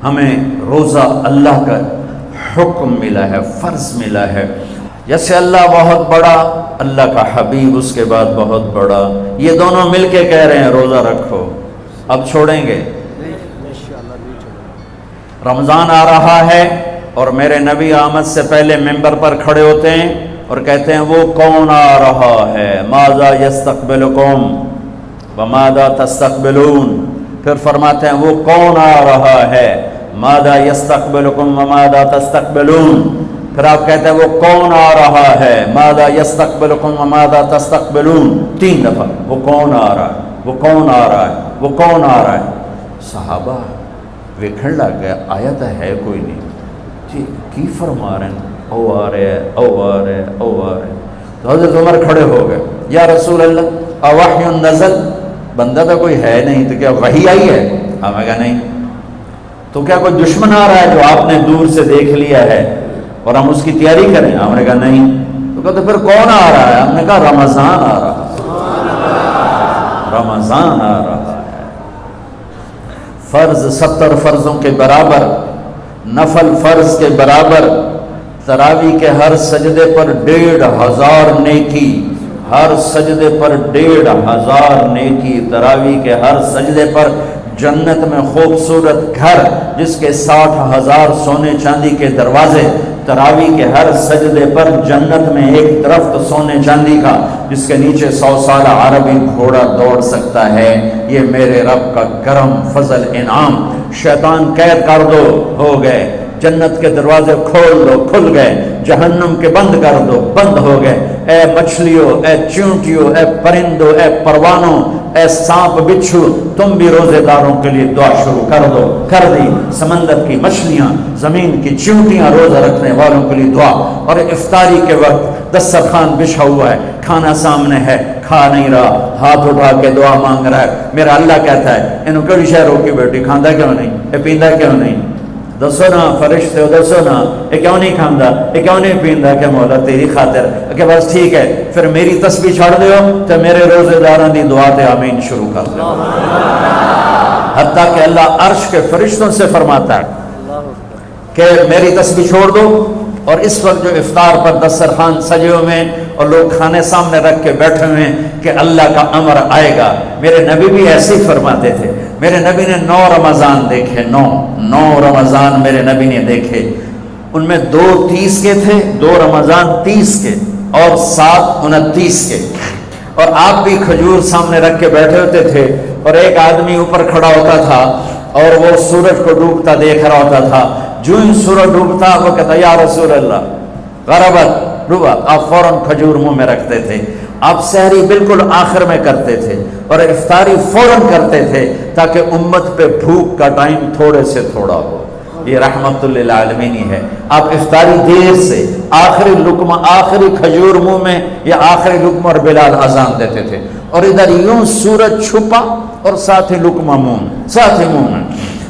ہمیں روزہ اللہ کا حکم ملا ہے، فرض ملا ہے۔ جیسے اللہ بہت بڑا، اللہ کا حبیب اس کے بعد بہت بڑا، یہ دونوں مل کے کہہ رہے ہیں روزہ رکھو۔ اب چھوڑیں گے؟ رمضان آ رہا ہے اور میرے نبی آمد سے پہلے ممبر پر کھڑے ہوتے ہیں اور کہتے ہیں وہ کون آ رہا ہے، ماذا یستقبلکم وماذا تستقبلون۔ پھر فرماتے ہیں وہ کون آ رہا ہے، ماذا یستقبلکم وماذا تستقبلون۔ پھر آپ کہتے ہیں وہ کون آ رہا ہے، ماذا یستقبلکم وماذا تستقبلون، 3 دفعہ۔ وہ کون آ رہا ہے، وہ کون آ رہا ہے، وہ کون آ رہا ہے۔ صحابہ ویکھن لگ گیا آیت ہے کوئی نہیں جی، کی فرما رہے ہیں، او آ رہے ہیں، او آ رہے ہیں، او آ رہے ہیں۔ تو حضرت عمر کھڑے ہو گئے، یا رسول اللہ اوحی نزل، بندہ تو کوئی ہے نہیں، تو کیا وحی آئی ہے؟ ہمیں کہا نہیں۔ تو کیا کوئی دشمن آ رہا ہے جو آپ نے دور سے دیکھ لیا ہے اور ہم اس کی تیاری کریں؟ ہم نے کہا نہیں۔ تو کہا تو پھر کون آ رہا ہے؟ ہم نے کہا رمضان آ رہا ہے، رمضان آ رہا ہے۔ فرض 70 فرضوں کے برابر، نفل فرض کے برابر، تراویح کے ہر سجدے پر 1500 نیکی، ہر سجدے پر 1500 نیکی، تراویح کے ہر سجدے پر جنت میں خوبصورت گھر جس کے 60,000 سونے چاندی کے دروازے، تراویح کے ہر سجدے پر جنت میں ایک درخت سونے چاندی کا جس کے نیچے 100 سالہ عربی گھوڑا دوڑ سکتا ہے۔ یہ میرے رب کا کرم، فضل، انعام۔ شیطان قید کر دو، ہو گئے۔ جنت کے دروازے کھول دو، کھل گئے۔ جہنم کے بند کر دو، بند ہو گئے۔ اے مچھلیوں، اے چونٹیوں، اے پرندوں، اے پروانوں، اے سانپ بچھو، تم بھی روزے داروں کے لیے دعا شروع کر دو۔ کر دی۔ سمندر کی مچھلیاں، زمین کی چونٹیاں، روزہ رکھنے والوں کے لیے دعا۔ اور افطاری کے وقت دسترخوان بچھا ہوا ہے، کھانا سامنے ہے، کھا نہیں رہا، ہاتھ اٹھا کے دعا مانگ رہا ہے۔ میرا اللہ کہتا ہے انہوں کڑی شہر ہو کی بیٹی کھاندہ کیوں نہیں، اے پیندہ کیوں نہیں؟ دسو نا فرشتے ہو، دسو نا یہ کیوں نہیں کھاندہ، یہ کیوں نہیں پیندہ؟ کہ مولا تیری خاطر کہ بس ٹھیک ہے، پھر میری تسبیح چھڑ دیو تو میرے روزے داران دی دعا تے آمین شروع کر دو۔ حتیٰ کہ اللہ عرش کے فرشتوں سے فرماتا ہے کہ میری تسبیح چھوڑ دو۔ اور اس وقت جو افطار پر دسترخوان سجے ہوئے ہیں اور لوگ کھانے سامنے رکھ کے بیٹھے ہوئے ہیں کہ اللہ کا امر آئے گا، میرے نبی بھی ایسے ہی فرماتے تھے۔ میرے نبی نے 9 رمضان دیکھے، 9 رمضان میرے نبی نے دیکھے۔ ان میں 2 30 کے تھے، 2 رمضان 30 کے اور 7 29 کے۔ اور آپ بھی کھجور سامنے رکھ کے بیٹھے ہوتے تھے اور ایک آدمی اوپر کھڑا ہوتا تھا اور وہ سورج کو ڈوبتا دیکھ رہا ہوتا تھا۔ جو ہی سورج ڈوبتا وہ کہتا یا رسول اللہ غربت ڈوبا، آپ فوراً کھجور منہ میں رکھتے تھے۔ آپ سحری بالکل آخر میں کرتے تھے اور افطاری فوراً کرتے تھے تاکہ امت پہ بھوک کا ٹائم تھوڑے سے تھوڑا ہو۔ یہ رحمت للعالمین ہے۔ آپ افطاری دیر سے، آخری لقمہ، آخری کھجور منہ میں یا آخری لقمہ، اور بلال اذان دیتے تھے اور ادھر یوں سورج چھپا اور ساتھ ہی لقمہ منہ، ساتھ ہی منہ میں۔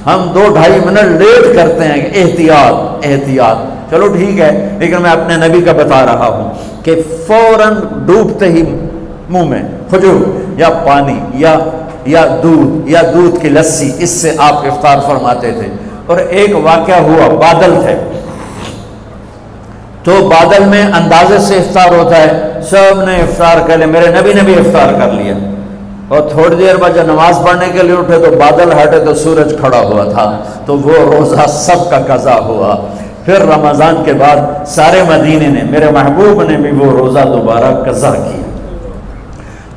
ہم 2-2.5 منٹ لیٹ کرتے ہیں کہ احتیاط احتیاط، چلو ٹھیک ہے، لیکن میں اپنے نبی کا بتا رہا ہوں کہ فوراً ڈوبتے ہی منہ میں کھجور یا پانی یا دودھ کی لسی، اس سے آپ افطار فرماتے تھے۔ اور ایک واقعہ ہوا، بادل تھے تو بادل میں اندازے سے افطار ہوتا ہے، سب نے افطار کر لیا، میرے نبی نے بھی افطار کر لیا۔ اور تھوڑی دیر بعد جب نماز پڑھنے کے لیے اٹھے تو بادل ہٹے تو سورج کھڑا ہوا تھا، تو وہ روزہ سب کا قضا ہوا۔ پھر رمضان کے بعد سارے مدینے نے، میرے محبوب نے بھی وہ روزہ دوبارہ قضا کیا۔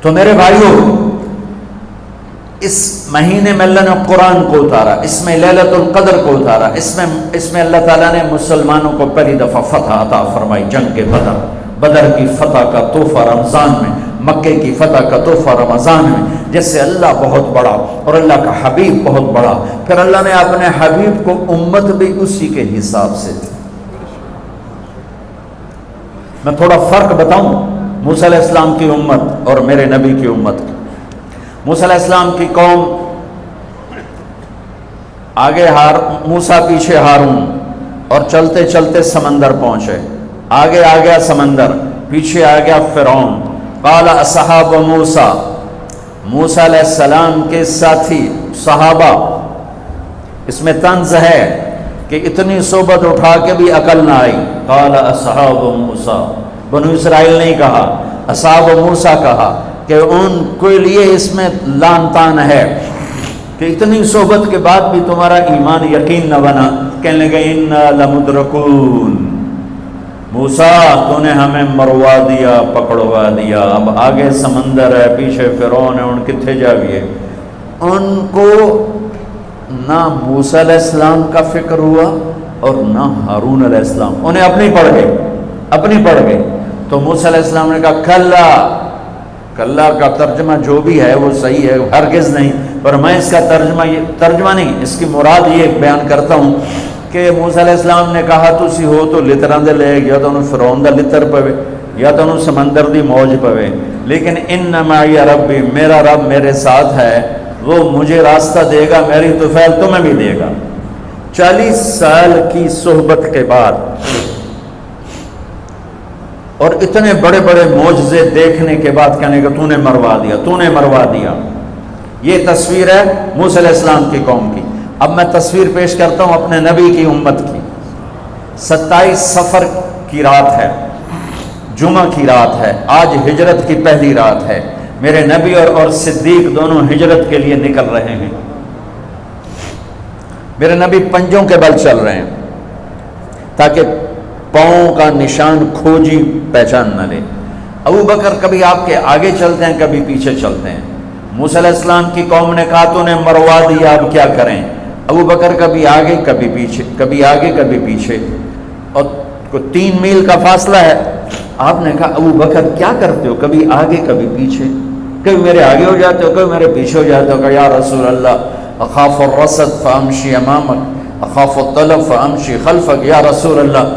تو میرے بھائیوں، اس مہینے میں اللہ نے قرآن کو اتارا، اس میں لیلۃ القدر کو اتارا، اس میں اللہ تعالیٰ نے مسلمانوں کو پہلی دفعہ فتح عطا فرمائی، جنگ کے بدر کی فتح کا تحفہ رمضان میں، مکے کی فتح کا تحفہ رمضان میں۔ جیسے اللہ بہت بڑا اور اللہ کا حبیب بہت بڑا، پھر اللہ نے اپنے حبیب کو امت بھی اسی کے حساب سے دی۔ میں تھوڑا فرق بتاؤں موسیٰ علیہ السلام کی امت اور میرے نبی کی امت کی۔ موسیٰ علیہ السلام کی قوم آگے موسیٰ پیچھے ہارون، اور چلتے چلتے سمندر پہنچے، آگے آ گیا سمندر، پیچھے آ گیا فرعون۔ قال اصحاب موسیٰ علیہ السلام کے ساتھی صحابہ اس میں طنز ہے کہ اتنی صحبت اٹھا کے بھی عقل نہ آئی. قال اصحاب موسیٰ، بنو اسرائیل نہیں کہا، اصحاب موسیٰ کہا، کہ ان کے لیے اس میں لان تان ہے کہ اتنی صحبت کے بعد بھی تمہارا ایمان یقین نہ بنا. کہنے لگے انا لمدرکون، موسیٰ تو نے ہمیں مروا دیا، پکڑوا دیا، اب آگے سمندر ہے، پیچھے فرعون ہے، ان کتنے جاویے. ان کو نہ موسیٰ علیہ السلام کا فکر ہوا اور نہ ہارون علیہ السلام، انہیں اپنی پڑھ گئے. تو موسیٰ علیہ السلام نے کہا کلا کا ترجمہ جو بھی ہے وہ صحیح ہے، ہرگز نہیں، پر میں اس کا ترجمہ نہیں، اس کی مراد یہ بیان کرتا ہوں کہ موسیٰ علیہ السلام نے کہا تسی ہو تو لتراں دے لے، یا تو انہوں فرعون دا لتر پوے، یا تو انہوں سمندر دی موج پوے، لیکن ان معی ربی، میرا رب میرے ساتھ ہے، وہ مجھے راستہ دے گا، میری طفیل تمہیں بھی دے گا. 40 سال کی صحبت کے بعد اور اتنے بڑے بڑے معجزے دیکھنے کے بعد کہنے کہ تو نے مروا دیا. یہ تصویر ہے موسیٰ علیہ السلام کی قوم کی. اب میں تصویر پیش کرتا ہوں اپنے نبی کی امت کی. 27 صفر کی رات ہے، جمعہ کی رات ہے، آج ہجرت کی پہلی رات ہے. میرے نبی اور صدیق دونوں ہجرت کے لیے نکل رہے ہیں. میرے نبی پنجوں کے بل چل رہے ہیں تاکہ پاؤں کا نشان کھوجی پہچان نہ لے. ابو بکر کبھی آپ کے آگے چلتے ہیں، کبھی پیچھے چلتے ہیں. موسیٰ علیہ السلام کی قوم نے کہا تو نے مروا دیا، اب کیا کریں. ابو بکر کبھی آگے کبھی پیچھے، کبھی آگے کبھی پیچھے، اور 3 میل کا فاصلہ ہے. آپ نے کہا ابو بکر کیا کرتے ہو، کبھی آگے کبھی پیچھے، کبھی میرے آگے ہو جاتے ہو، کبھی میرے پیچھے ہو جاتے ہو. کہ یا رسول اللہ اخاف الرصد فامشی امامک اخاف الطلب فامشی خلفک. یا رسول اللہ،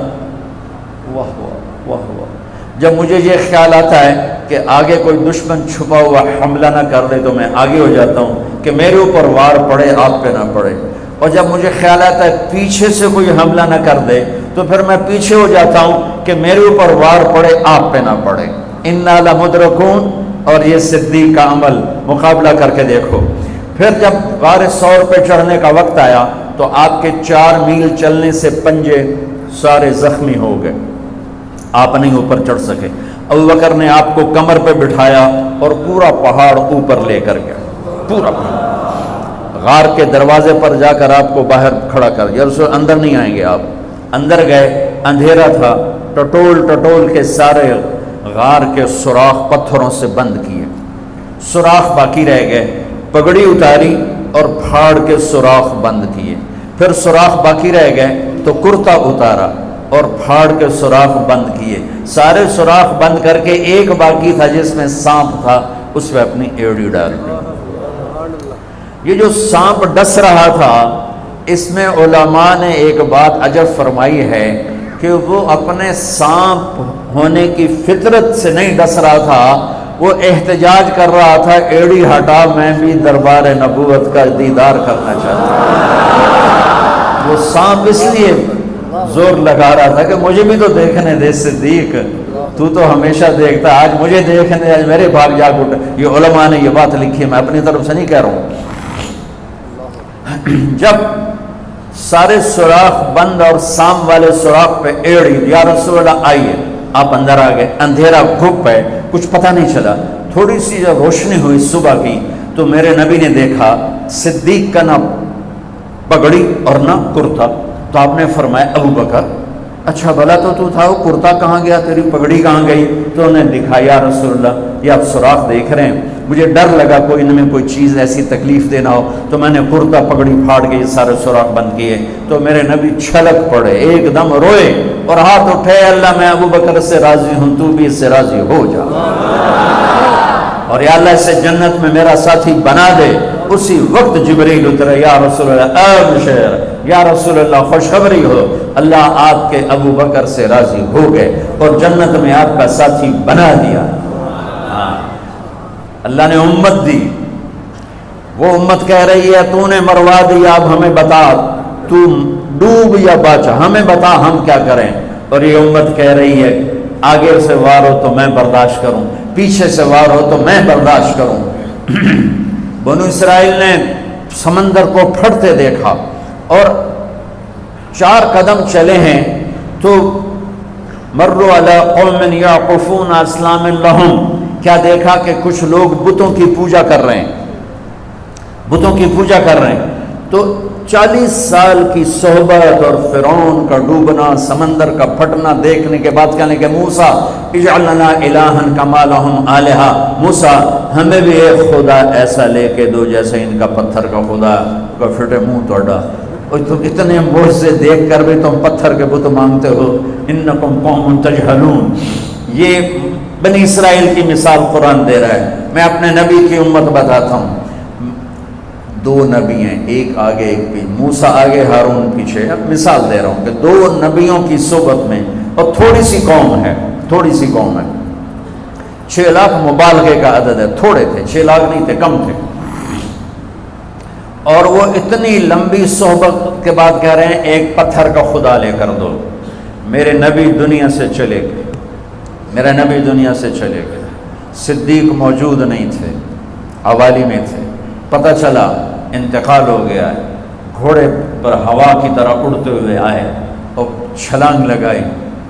واہ واہ واہ واہ، جب مجھے یہ خیال آتا ہے کہ آگے کوئی دشمن چھپا ہوا حملہ نہ کر دے تو میں آگے ہو جاتا ہوں کہ میرے اوپر وار پڑے، آپ پہ نہ پڑے. اور جب مجھے خیال آتا ہے پیچھے سے کوئی حملہ نہ کر دے تو پھر میں پیچھے ہو جاتا ہوں کہ میرے اوپر وار پڑے، آپ پہ نہ پڑے. انا لمدرکون. اور یہ صدیق کا عمل مقابلہ کر کے دیکھو. پھر جب غار ثور پہ چڑھنے کا وقت آیا تو آپ کے 4 میل چلنے سے پنجے سارے زخمی ہو گئے، آپ نہیں اوپر چڑھ سکے. ابو بکر نے آپ کو کمر پہ بٹھایا اور پورا پہاڑ اوپر لے کر گیا، پورا پہاڑ. غار کے دروازے پر جا کر آپ کو باہر کھڑا کر دیا. رسول اندر نہیں آئیں گے. آپ اندر گئے، اندھیرا تھا، ٹٹول کے سارے غار کے سوراخ پتھروں سے بند کیے، سوراخ باقی رہ گئے. پگڑی اتاری اور پھاڑ کے سوراخ بند کیے. پھر سوراخ باقی رہ گئے تو کرتا اتارا اور پھاڑ کے سوراخ بند کیے. سارے سوراخ بند کر کے ایک باقی تھا جس میں سانپ تھا، اس میں اپنی ایڑی ڈال دی. یہ جو سانپ ڈس رہا تھا، اس میں علماء نے ایک بات عجب فرمائی ہے کہ وہ اپنے سانپ ہونے کی فطرت سے نہیں ڈس رہا تھا، وہ احتجاج کر رہا تھا ایڑی ہٹا، میں بھی دربار نبوت کا دیدار کرنا چاہتا ہوں. وہ سانپ اس لیے زور لگا رہا تھا کہ مجھے بھی تو دیکھنے دے صدیق، تو ہمیشہ دیکھتا، آج مجھے دیکھنے دے، آج میرے بھاگ جاگ اٹھے. یہ علماء نے یہ بات لکھی ہے، میں اپنی طرف سے نہیں کہہ رہا ہوں. جب سارے سوراخ بند اور سام والے سوراخ پہ ایڑی، یا رسول اللہ آئیے. آپ اندر آ گئے. اندھیرا گھپ ہے، کچھ پتہ نہیں چلا. تھوڑی سی جب روشنی ہوئی صبح کی تو میرے نبی نے دیکھا صدیق کا نہ پگڑی اور نہ کرتا. تو آپ نے فرمایا ابو بکر اچھا بھلا تو تھا، وہ کرتا کہاں گیا، تیری پگڑی کہاں گئی؟ تو انہیں دکھایا یا رسول اللہ یہ آپ سوراخ دیکھ رہے ہیں، مجھے ڈر لگا کوئی ان میں کوئی چیز ایسی تکلیف دینا ہو، تو میں نے کرتا پگڑی پھاڑ کے یہ سارے سوراخ بند کیے. تو میرے نبی چھلک پڑے، ایک دم روئے اور ہاتھ اٹھے، اللہ میں ابو بکر سے راضی ہوں، تو بھی اس سے راضی ہو جا، اور یا اللہ اسے جنت میں میرا ساتھی بنا دے. اسی وقت جبریل اترے، یا رسول اللہ ابشر، یا رسول اللہ خوشخبری ہو، اللہ آپ کے ابو بکر سے راضی ہو گئے اور جنت میں آپ کا ساتھی بنا دیا. اللہ نے امت دی. وہ امت کہہ رہی ہے تو نے مروا دیا، اب ہمیں بتا تو ڈوب یا بچا، ہمیں بتا ہم کیا کریں. اور یہ امت کہہ رہی ہے آگے سے وار ہو تو میں برداشت کروں، پیچھے سے وار ہو تو میں برداشت کروں. بنو اسرائیل نے سمندر کو پھٹتے دیکھا اور 4 قدم چلے ہیں تو مروا علی قوم یعقفون اصنام لہم، کیا دیکھا کہ کچھ لوگ بتوں کی پوجا کر رہے ہیں، بتوں کی پوجا کر رہے ہیں۔ تو 40 سال کی صحبت اور فرعون کا ڈوبنا، سمندر کا پھٹنا دیکھنے کے بعد کہنے کہ موسیٰ اجعل لنا الہا کما لہم آلہہ، موسیٰ ہمیں بھی ایک خدا ایسا لے کے دو جیسے ان کا پتھر کا خدا کا پھٹے منہ توڑا، اور تم اتنے معجزے دیکھ کر بھی تم پتھر کے بت مانگتے ہو، انکم قوم تجہلون۔ یہ بنی اسرائیل کی مثال قرآن دے رہا ہے۔ میں اپنے نبی کی امت بتاتا ہوں، 2 نبی ہیں، ایک آگے ایک پیچھے، موسیٰ آگے ہارون پیچھے۔ اب مثال دے رہا ہوں کہ 2 نبیوں کی صحبت میں، اور تھوڑی سی قوم ہے، تھوڑی سی قوم ہے، 6 لاکھ مبالغے کا عدد ہے، تھوڑے تھے، 6 لاکھ نہیں تھے، کم تھے، اور وہ اتنی لمبی صحبت کے بعد کہہ رہے ہیں ایک پتھر کا خدا لے کر دو۔ میرے نبی دنیا سے چلے گئے، میرا نبی دنیا سے چلے گئے، صدیق موجود نہیں تھے، حوالی میں تھے، پتہ چلا انتقال ہو گیا ہے، گھوڑے پر ہوا کی طرح اڑتے ہوئے آئے اور چھلانگ لگائی،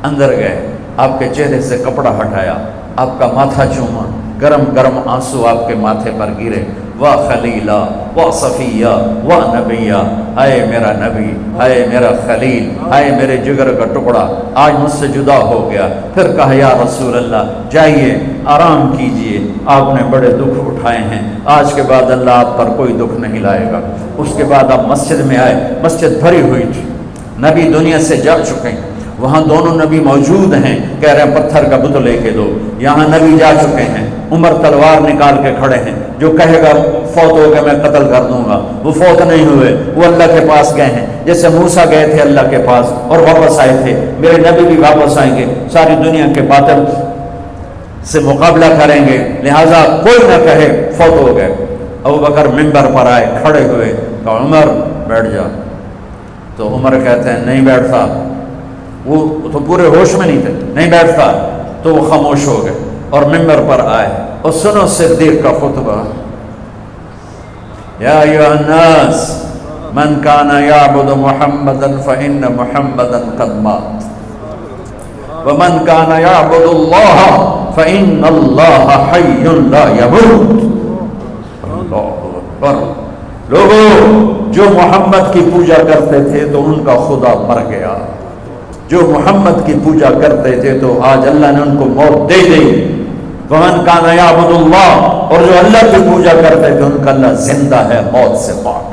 اندر گئے، آپ کے چہرے سے کپڑا ہٹایا، آپ کا ماتھا چوما، گرم گرم آنسو آپ کے ماتھے پر گرے، واہ خلیلہ واہ صفیہ واہ نبیہ، ہائے میرا نبی، ہائے میرا خلیل، ہائے میرے جگر کا ٹکڑا، آج مجھ سے جدا ہو گیا۔ پھر کہا یا رسول اللہ جائیے آرام کیجئے، آپ نے بڑے دکھ اٹھائے ہیں، آج کے بعد اللہ آپ پر کوئی دکھ نہیں لائے گا۔ اس کے بعد آپ مسجد میں آئے، مسجد بھری ہوئی تھی، نبی دنیا سے جا چکے ہیں، وہاں دونوں نبی موجود ہیں، کہہ رہے ہیں پتھر کا بت لے کے دو، یہاں نبی جا چکے ہیں، عمر تلوار نکال کے کھڑے ہیں، جو کہے گا فوت ہو گئے میں قتل کر دوں گا، وہ فوت نہیں ہوئے، وہ اللہ کے پاس گئے ہیں، جیسے موسیٰ گئے تھے اللہ کے پاس اور واپس آئے تھے، میرے نبی بھی واپس آئیں گے، ساری دنیا کے باطل سے مقابلہ کریں گے، لہٰذا کوئی نہ کہے فوت ہو گئے۔ ابو بکر منبر پر آئے، کھڑے ہوئے، کہا عمر بیٹھ جا، تو عمر کہتے ہیں نہیں بیٹھتا، وہ تو پورے ہوش میں نہیں تھے، نہیں بیٹھتا، تو وہ خاموش ہو گئے اور منبر پر آئے، اور سنو صدیق کا خطبہ، یا ایھا الناس من کان یعبد محمدا فإن محمدا قد مات ومن کان یعبد اللہ فإن اللہ حی لا یموت۔ اللہ اکبر۔ لوگوں جو محمد کی پوجا کرتے تھے تو ان کا خدا مر گیا، جو محمد کی پوجا کرتے تھے تو آج اللہ نے ان کو موت دے دی۔ ومن کان یعبد اللہ، اور جو اللہ کی پوجا کرتے تھے ان کا اللہ زندہ ہے، موت سے پاک۔